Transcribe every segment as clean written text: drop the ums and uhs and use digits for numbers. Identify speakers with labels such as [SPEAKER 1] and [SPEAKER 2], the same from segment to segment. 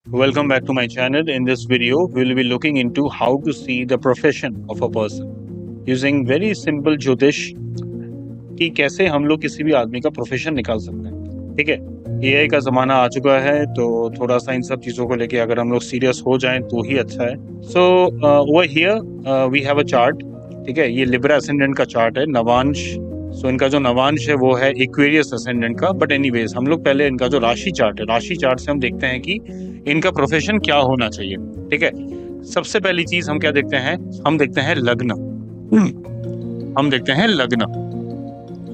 [SPEAKER 1] Welcome back to my channel. In this video, we will be looking into how to see the profession of a person using very simple ज्योतिष कि कैसे हम लोग किसी भी आदमी का प्रोफेशन निकाल सकते हैं। ठीक है, एआई का ज़माना आ चुका है, तो थोड़ा सा इन सब चीज़ों को लेके अगर हम लोग सीरियस हो जाएं तो ही अच्छा है। So over here we have a chart. ठीक है, ये लिब्रा असेंडेंट का चार्ट है, नवांश। सो इनका जो नवांश है वो है एक्वेरियस असेंडेंट का। बट एनीवेज हम लोग पहले इनका जो राशि चार्ट है, राशि चार्ट से हम देखते हैं कि इनका प्रोफेशन क्या होना चाहिए। ठीक है, सबसे पहली चीज हम क्या देखते हैं, हम देखते हैं लग्न। हम देखते हैं लग्न,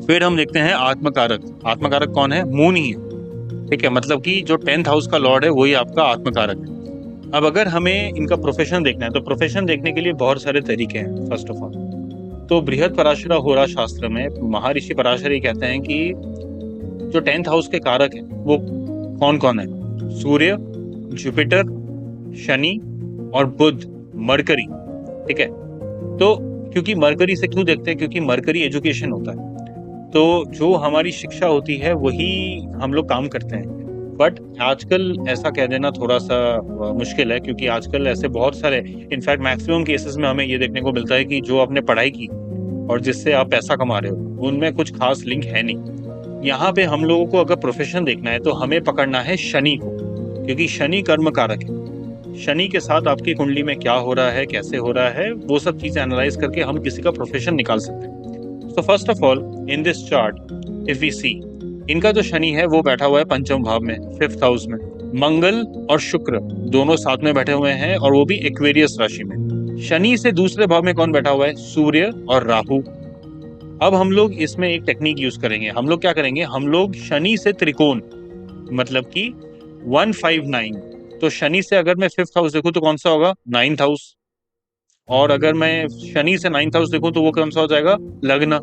[SPEAKER 1] फिर हम देखते हैं आत्मकारक। आत्मकारक कौन है? मून ही है। ठीक है, मतलब कि जो 10th हाउस का लॉर्ड है वही आपका आत्मकारक है। अब अगर हमें इनका प्रोफेशन देखना है तो प्रोफेशन देखने के लिए बहुत सारे तरीके हैं। फर्स्ट ऑफ ऑल तो बृहद पराशरा होरा शास्त्र में महर्षि पराशर ये कहते हैं कि जो 10th हाउस के कारक है वो कौन कौन है? सूर्य, जुपिटर, शनि और बुध, मरकरी। ठीक है, तो क्योंकि मरकरी से क्यों देखते हैं? क्योंकि मरकरी एजुकेशन होता है, तो जो हमारी शिक्षा होती है वही हम लोग काम करते हैं। बट आजकल ऐसा कह देना थोड़ा सा मुश्किल है, क्योंकि आजकल ऐसे बहुत सारे, इनफैक्ट मैक्सिमम केसेस में हमें ये देखने को मिलता है कि जो आपने पढ़ाई की और जिससे आप पैसा कमा रहे हो उनमें कुछ खास लिंक है नहीं। यहाँ पे हम लोगों को अगर प्रोफेशन देखना है तो हमें पकड़ना है शनि को, क्योंकि शनि कर्म कारक है। शनि के साथ आपकी कुंडली में क्या हो रहा है, कैसे हो रहा है, वो सब चीजें एनालाइज करके हम किसी का प्रोफेशन निकाल सकते हैं। So first of all in this chart if we see, इनका जो शनि है वो बैठा हुआ है पंचम भाव में, 5th हाउस में। मंगल और शुक्र दोनों साथ में बैठे हुए हैं और वो भी एक्वेरियस राशि में। शनि से दूसरे भाव में कौन बैठा हुआ है? सूर्य और राहु। अब हम लोग इसमें एक टेक्निक यूज करेंगे। हम लोग क्या करेंगे, हम लोग शनि से त्रिकोण, मतलब कि 159। तो शनि से अगर मैं 5th हाउस देखूं तो कौन सा होगा? 9th house. और अगर मैं शनि से 9th हाउस देखूं तो वो कौन सा हो जाएगा? लग्न।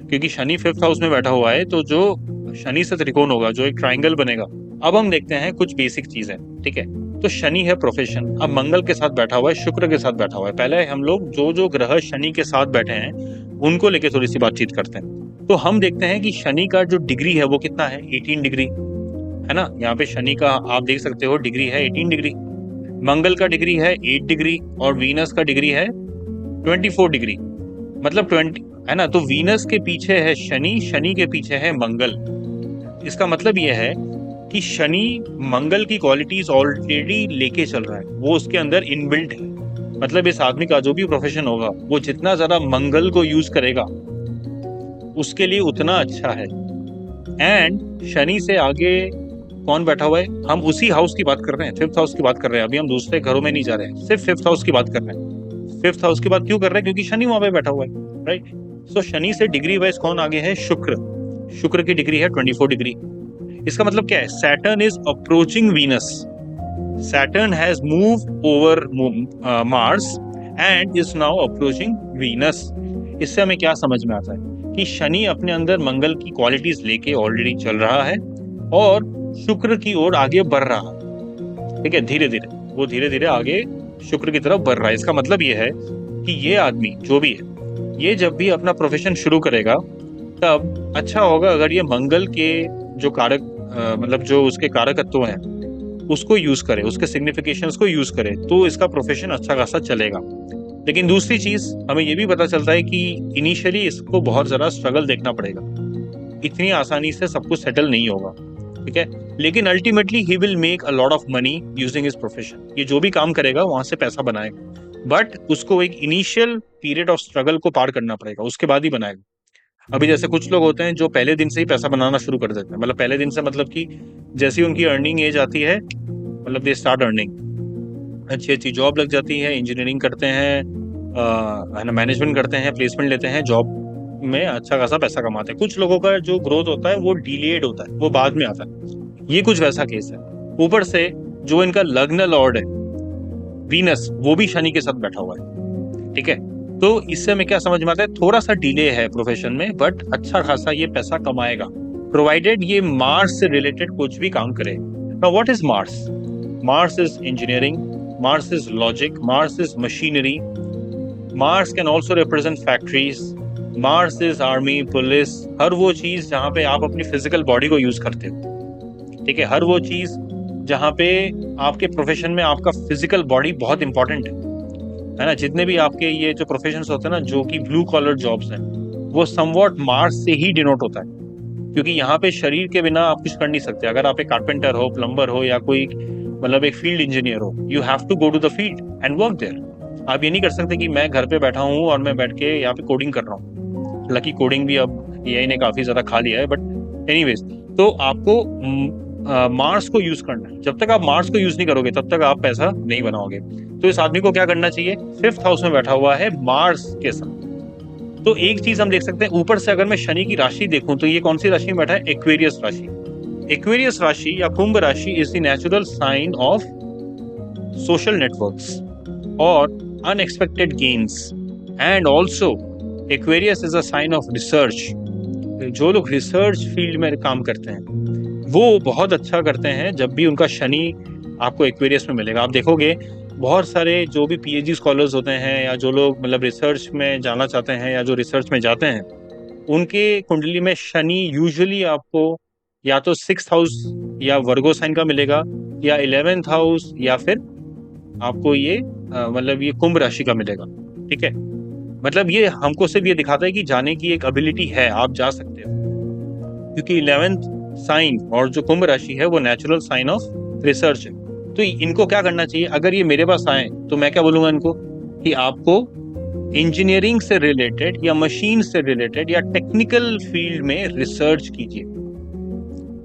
[SPEAKER 1] क्योंकि शनि 5th हाउस में बैठा हुआ है तो जो शनि से त्रिकोण होगा, जो एक ट्राइंगल बनेगा। अब हम देखते हैं कुछ बेसिक चीजें। ठीक है, तो शनि है प्रोफेशन। अब मंगल के साथ बैठा हुआ है, शुक्र के साथ बैठा हुआ है। पहले हम लोग जो जो ग्रह शनि के साथ बैठे हैं उनको लेके थोड़ी सी बातचीत करते हैं। तो हम देखते हैं कि शनि का जो डिग्री है वो कितना है? 18 डिग्री है ना। यहाँ पे शनि का आप देख सकते हो डिग्री है 18 डिग्री। मंगल का डिग्री है 8 डिग्री और वीनस का डिग्री है 24 डिग्री, मतलब 20 है ना। तो वीनस के पीछे है शनि, शनि के पीछे है मंगल। इसका मतलब यह है कि शनि मंगल की क्वालिटीज ऑलरेडी लेके चल रहा है, वो उसके अंदर इनबिल्ट है। मतलब इस आदमी का जो भी प्रोफेशन होगा वो जितना ज्यादा मंगल को यूज करेगा उसके लिए उतना अच्छा है। एंड शनि से आगे कौन बैठा हुआ है? हम उसी हाउस की बात कर रहे हैं, 5th हाउस की बात कर रहे हैं। अभी हम दूसरे घरों में नहीं जा रहे हैं, सिर्फ 5th हाउस की बात कर रहे हैं। 5th हाउस की बात क्यों कर रहे हैं? क्योंकि शनि वहां पे बैठा हुआ है, राइट। सो शनि से डिग्री वाइज कौन आगे है? शुक्र। शुक्र की डिग्री है 24 डिग्री। इसका मतलब क्या है? Saturn is approaching Venus. Saturn has moved over Mars and is now approaching Venus. इससे हमें क्या समझ में आता है कि शनि अपने अंदर मंगल की क्वालिटीज लेके ऑलरेडी चल रहा है और शुक्र की ओर आगे बढ़ रहा है। ठीक है, धीरे धीरे वो धीरे धीरे आगे शुक्र की तरफ बढ़ रहा है। इसका मतलब ये है कि ये आदमी जो भी है, ये जब भी अपना प्रोफेशन शुरू करेगा तब अच्छा होगा अगर ये मंगल के जो कारक मतलब जो उसके कारकत्व हैं उसको यूज करे, उसके सिग्निफिकेशंस को यूज करे, तो इसका प्रोफेशन अच्छा खासा चलेगा। लेकिन दूसरी चीज हमें ये भी पता चलता है कि इनिशियली इसको बहुत ज्यादा स्ट्रगल देखना पड़ेगा, इतनी आसानी से सब कुछ सेटल नहीं होगा। ठीक है, लेकिन ultimately he will make a lot of money using his profession. ये जो भी काम करेगा वहां से पैसा बनाएगा, बट उसको एक इनिशियल पीरियड ऑफ स्ट्रगल को पार करना पड़ेगा, उसके बाद ही बनाएगा। अभी जैसे कुछ लोग होते हैं जो पहले दिन से ही पैसा बनाना शुरू कर देते हैं, मतलब पहले दिन से, मतलब कि जैसी उनकी अर्निंग एज आती है, मतलब दे स्टार्ट अर्निंग, अच्छी अच्छी जॉब लग जाती है, इंजीनियरिंग करते हैं, है ना, मैनेजमेंट करते हैं, प्लेसमेंट लेते हैं, जॉब में अच्छा खासा पैसा कमाते हैं। कुछ लोगों का जो ग्रोथ होता है वो डिलेड होता है, वो बाद में आता है। ये कुछ वैसा केस है। ऊपर से जो इनका लग्न लॉर्ड है वीनस, वो भी शनि के साथ बैठा हुआ है। ठीक है, तो इससे हमें क्या समझ में आता है? थोड़ा सा डिले है प्रोफेशन में, बट अच्छा खासा ये पैसा कमाएगा, प्रोवाइडेड ये मार्स से रिलेटेड कुछ भी काम करे। Now what is Mars? Mars is engineering, Mars is logic, Mars is machinery, Mars can also represent factories, Mars is army, police, हर वो चीज जहां पे आप अपनी फिजिकल बॉडी को यूज करते हो। ठीक है, हर वो चीज जहाँ पे आपके प्रोफेशन में आपका फिजिकल बॉडी बहुत इंपॉर्टेंट है ना। जितने भी आपके ये जो प्रोफेशंस होते हैं ना, जो कि ब्लू कॉलर जॉब्स हैं, वो समवॉट मार्स से ही डिनोट होता है, क्योंकि यहाँ पे शरीर के बिना आप कुछ कर नहीं सकते। अगर आप एक कारपेंटर हो, प्लम्बर हो, या कोई मतलब एक फील्ड इंजीनियर हो, you have to go to the field and work there. आप ये नहीं कर सकते कि मैं घर पे बैठा हूँ और मैं बैठ के यहाँ पे कोडिंग कर रहा हूँ। हालांकि कोडिंग भी अब एआई ने काफी ज्यादा खा लिया है, बट एनीवेज, तो आपको मार्स को यूज करना है। जब तक आप मार्स को यूज नहीं करोगे तब तक आप पैसा नहीं बनाओगे। तो इस आदमी को क्या करना चाहिए? 5th हाउस में बैठा हुआ है मार्स के साथ। तो एक चीज हम देख सकते हैं, ऊपर से अगर मैं शनि की राशि देखूं तो ये कौन सी राशि में बैठा है? एक्वेरियस राशि। एक्वेरियस राशि या कुंभ राशि is the natural sign of social networks और unexpected gains, and also Aquarius is a sign of research. जो लोग रिसर्च फील्ड में काम करते हैं वो बहुत अच्छा करते हैं जब भी उनका शनि आपको एक्वेरियस में मिलेगा। आप देखोगे बहुत सारे जो भी पीएचडी स्कॉलर्स होते हैं, या जो लोग मतलब रिसर्च में जाना चाहते हैं, या जो रिसर्च में जाते हैं, उनके कुंडली में शनि यूजुअली आपको या तो 6th हाउस या वर्गो साइन का मिलेगा, या 11th हाउस, या फिर आपको ये मतलब ये कुंभ राशि का मिलेगा। ठीक है, मतलब ये हमको सिर्फ ये दिखाता है कि जाने की एक एबिलिटी है, आप जा सकते हो, क्योंकि 11th साइन और जो कुंभ राशि है वो नेचुरल साइन ऑफ रिसर्च है। तो इनको क्या करना चाहिए? अगर ये मेरे पास आए तो मैं क्या बोलूंगा इनको कि आपको इंजीनियरिंग से रिलेटेड या मशीन से रिलेटेड या टेक्निकल फील्ड में रिसर्च कीजिए।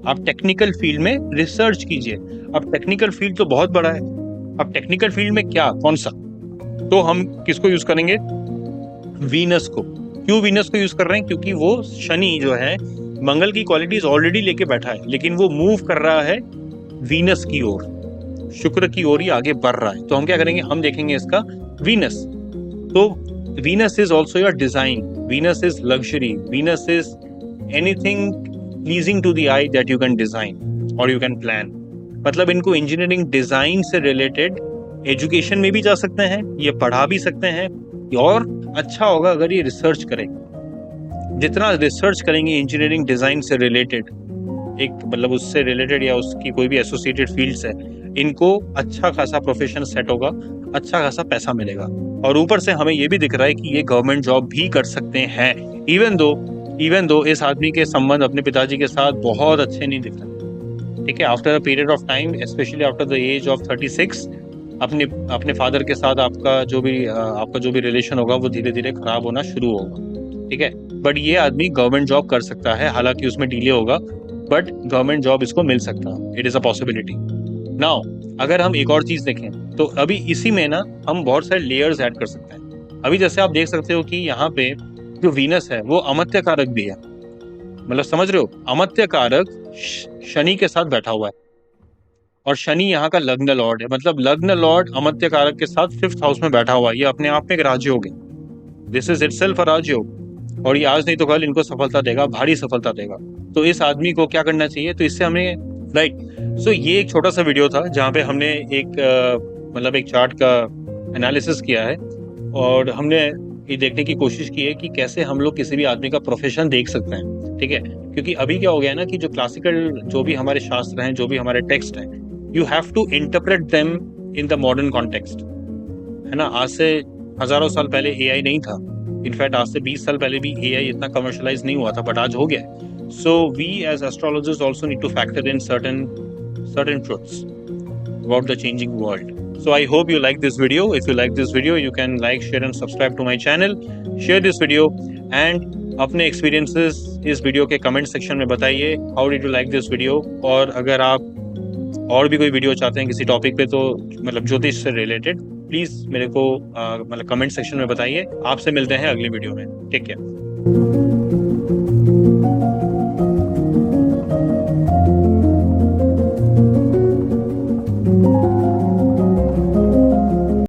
[SPEAKER 1] आप टेक्निकल फील्ड में रिसर्च कीजिए। अब टेक्निकल फील्ड तो बहुत बड़ा है। अब टेक्निकल फील्ड में क्या, कौन सा? तो हम किसको यूज करेंगे? वीनस को। क्यों वीनस को यूज कर रहे हैं? क्योंकि वो शनि जो है मंगल की क्वालिटीज ऑलरेडी लेके बैठा है, लेकिन वो मूव कर रहा है वीनस की ओर, शुक्र की ओर ही आगे बढ़ रहा है। तो हम क्या करेंगे? हम देखेंगे इसका वीनस। तो Venus is also your design, Venus is luxury, Venus is anything pleasing to the eye that you can design और यू कैन प्लान। मतलब इनको इंजीनियरिंग डिजाइन से रिलेटेड एजुकेशन में भी जा सकते हैं, ये पढ़ा भी सकते हैं, और अच्छा होगा अगर ये रिसर्च करें। जितना रिसर्च करेंगे इंजीनियरिंग डिजाइन से रिलेटेड, एक मतलब उससे रिलेटेड या उसकी कोई भी एसोसिएटेड फील्ड्स है, इनको अच्छा खासा प्रोफेशन सेट होगा, अच्छा खासा पैसा मिलेगा। और ऊपर से हमें ये भी दिख रहा है कि ये गवर्नमेंट जॉब भी कर सकते हैं, इवन दो इस आदमी के संबंध अपने पिताजी के साथ बहुत अच्छे नहीं दिख रहे। ठीक है, after a period of time, specially after the age of 36, अपने फादर के साथ आपका जो भी रिलेशन होगा वो धीरे धीरे खराब होना शुरू होगा। ठीक है, बट ये आदमी गवर्नमेंट जॉब कर सकता है, हालांकि उसमें डिले होगा, बट गवर्नमेंट जॉब इसको मिल सकता है। It is a possibility. Now अगर हम एक और चीज देखें तो अभी इसी में ना हम बहुत सारे लेयर्स ऐड कर सकते हैं। अभी जैसे आप देख सकते हो कि यहाँ पे जो वीनस है वो अमत्य कारक भी है, मतलब समझ रहे हो, अमत्य कारक शनि के साथ बैठा हुआ है, और शनि यहाँ का लग्न लॉर्ड है। मतलब लग्न लॉर्ड अमत्य कारक के साथ 5th हाउस में बैठा हुआ है। ये अपने आप में एक राजयोग है, दिस इज इटसेल्फ अ राजयोग, और ये आज नहीं तो कल इनको सफलता देगा, भारी सफलता देगा। तो इस आदमी को क्या करना चाहिए? तो इससे हमने सो ये एक छोटा सा वीडियो था जहाँ पे हमने एक चार्ट का एनालिसिस किया है, और हमने ये देखने की कोशिश की है कि कैसे हम लोग किसी भी आदमी का प्रोफेशन देख सकते हैं। ठीक है, क्योंकि अभी क्या हो गया है ना कि जो क्लासिकल जो भी हमारे शास्त्र हैं, जो भी हमारे टेक्स्ट हैं, you have to interpret them in the modern context, है ना। आज से हजारों साल पहले एआई नहीं था, इनफैक्ट आज से 20 साल पहले भी एआई इतना कमर्शलाइज नहीं हुआ था, बट आज हो गया है। So we as astrologers also need to factor in certain truths about the changing world. So I hope you like this video. If you like this video, you can like, share and subscribe to my channel. Share this video and अपने experiences इस video के comment section में बताइए। How did you like this video? और अगर आप और भी कोई वीडियो चाहते हैं किसी टॉपिक पे, तो मतलब ज्योतिष से रिलेटेड, प्लीज मेरे को मतलब कमेंट सेक्शन में बताइए। आपसे मिलते हैं अगली वीडियो में। Take care.